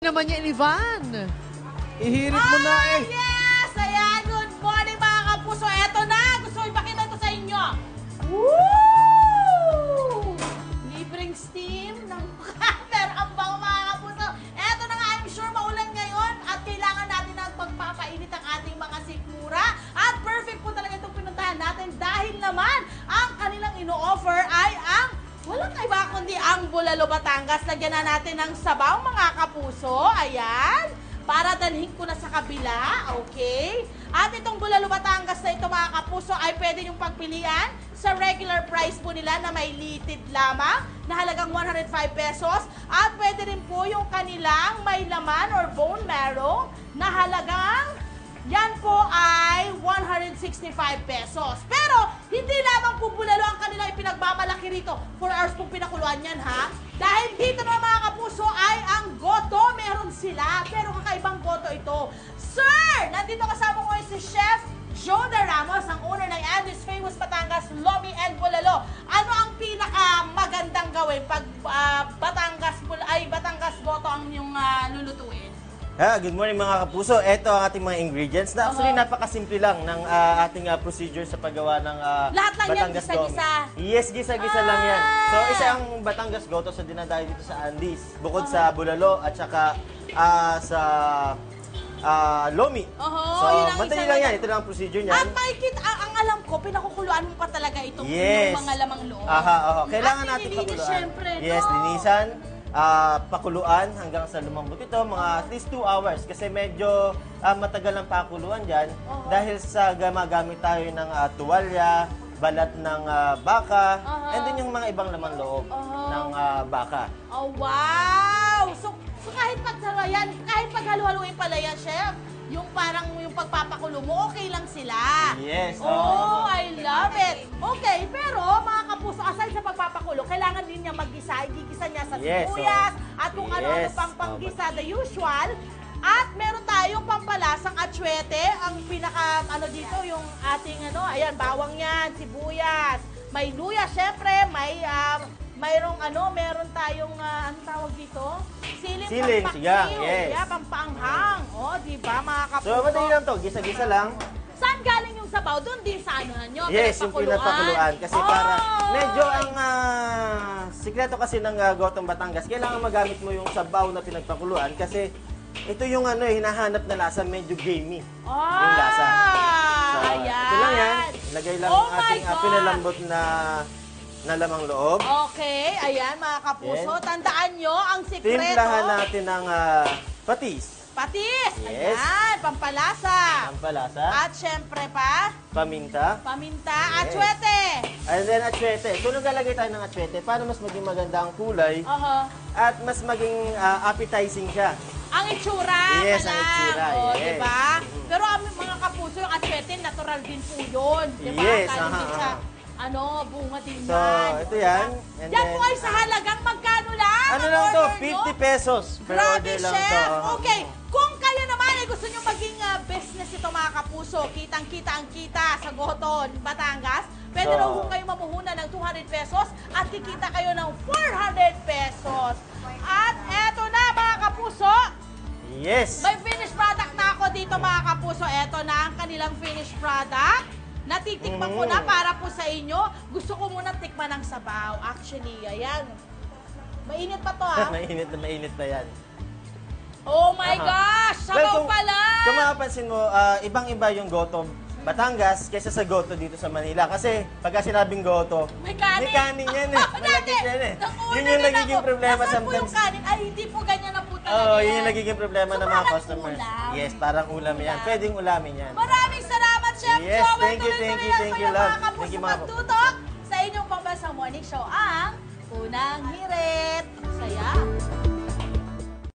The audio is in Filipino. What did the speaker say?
naman niya, Ivan. Ihirit mo na eh. Yes! Ayan, good morning mga kapuso. Eto na, gusto ko ipakita ito sa inyo. Woo! Libreng steam ng cutter ang bango mga kapuso. Eto na nga, I'm sure maulan ngayon at kailangan natin ng pagpapainit ang ating mga sikmura. At perfect po talaga itong pinuntahan natin dahil naman ang kanilang ino-offer ay ang walang iba kundi ang Bulalo Batangas. Lagyan na natin ng sabaw mga kapuso. Ayan. Para dalhin ko na sa kabila. Okay. At itong Bulalo Batangas na ito mga kapuso ay pwede yung pagpilian sa regular price po nila na may litid lamang na halagang 105 pesos. At pwede rin po yung kanilang may laman or bone marrow na halagang yan po ay 165 pesos. Pero, hindi lamang po bulalo ang kanila ipinagmamalaki rito. 4 hours pong pinakuluan yan, ha? Dahil dito na mga kapuso ay ang goto. Meron sila. Pero kakaibang goto ito. Sir! Nandito kasama ko si Chef Joe De Ramos, ang owner ng Andy's Famous Batangas, Lomi and Bulalo. Ano ang pinakamagandang gawin pag Batangas goto ang yung lulutuin? Good morning mga kapuso. Ito ang ating mga ingredients na actually napakasimple lang ng ating procedure sa paggawa ng lahat lang yan, Batangas gisa-gisa? Yes, gisa-gisa lang yan. So, isa ang Batangas Goto sa dinadayo dito sa Andes. Bukod sa Bulalo at saka sa Lomi. So, madali lang yan. Ito lang ang procedure niyan. At makikita, ang alam ko, pinakukuluan mo pa talaga itong mga lamang loob. Kailangan natin nililinis, pakuluan. syempre, Yes, no? linisan. Pakuluan hanggang sa lumambot ito, mga at least 2 hours kasi medyo matagal ang pakuluan dyan dahil sa gumagamit tayo ng tuwalya, balat ng baka, and then yung mga ibang laman loob ng baka. Oh, wow! So kahit paghalu-haluin pala yan, Chef, yung parang yung pagpapakulo mo, okay lang sila. Yes. Oh, I love it. Okay, pero mga kapuso, aside sa pagpapakulo, kailangan din niya mag-gisa. Igigisa niya sa sibuyas at kung ano-ano pang panggisa, the usual. At meron tayong pampalasang atsuete. Ang pinaka, dito, yung ating, ayan, bawang yan, sibuyas. May luya, syempre, meron tayong, anong tawag dito? Siling, sigang, yes. Yeah, pampaanghang. O, diba, mga kapuso? So, madali lang to, gisa-gisa lang. Saan galing yung sabaw? Doon din sa anuhan nyo? Yes, yung pinagpakuluan. Kasi para, medyo ang sikreto kasi ng Gotong Batangas, kailangan magamit mo yung sabaw na pinagpakuluan kasi ito yung hinahanap na lasa, medyo gamey. Yung lasa. So, ayan. ito lang yan. Lagay lang ang ating pinalambot na lamang loob. Okay, ayan mga kapuso. Tandaan nyo, ang sikreto. Timplahan natin ng patis. Patis! Yes. Ayan, pampalasa. Pampalasa. At syempre pa, Paminta. paminta, Yes. atsuete. And then atsuete. Kung naglalagay tayo ng atsuete, para mas maging maganda ang kulay at mas maging appetizing siya. Ang itsura. Yes, ang itsura, O, yes. diba? Pero mga kapuso, yung atsuete, natural din po yun. Diba? Yes, Galing din sa, bunga din So, yan. ito yan. And Yan then, po ay sa halagang magkano lang? ano ang lang to? order nyo? 50 pesos per Grabe, order lang Chef. to. Okay. Kung kayo naman ay gusto nyo maging business ito mga kapuso, kitang-kita ang kita sa Goton, Batangas, pwede So, raw kung kayo mamuhunan ng 200 pesos at kikita kayo ng 400 pesos. At eto na mga kapuso, Yes. may finished product na ako dito mga kapuso. Eto na ang kanilang finished product. Natitikman ko na para po sa inyo. Gusto ko muna tikman ng sabaw. Actually, ayan. Mainit pa to mainit na yan. Oh my gosh! Sabaw pala! Kung mapapansin mo, ibang-iba yung Goto Batangas kaysa sa Goto dito sa Manila. Kasi pagka sinabing Goto, May kanin. may kanin yan eh. Malagkit yan eh. Yun yung nagiging problema sometimes. sometimes. Nasaan po yung kanin? Ay, hindi po ganyan na po talaga Oo, yan. yun yung nagiging problema ng mga parang customers. ulam. Yes, parang ulam yan. Pwedeng ulamin yan. Maraming salamat, Chef Yes, Joel. thank you, Tuloy-tuloy thank you, lang thank kayo, you, love. mga kapuso, Thank you, mga magtutok sa inyong pambansang morning show ang Unang Hirit. Saya.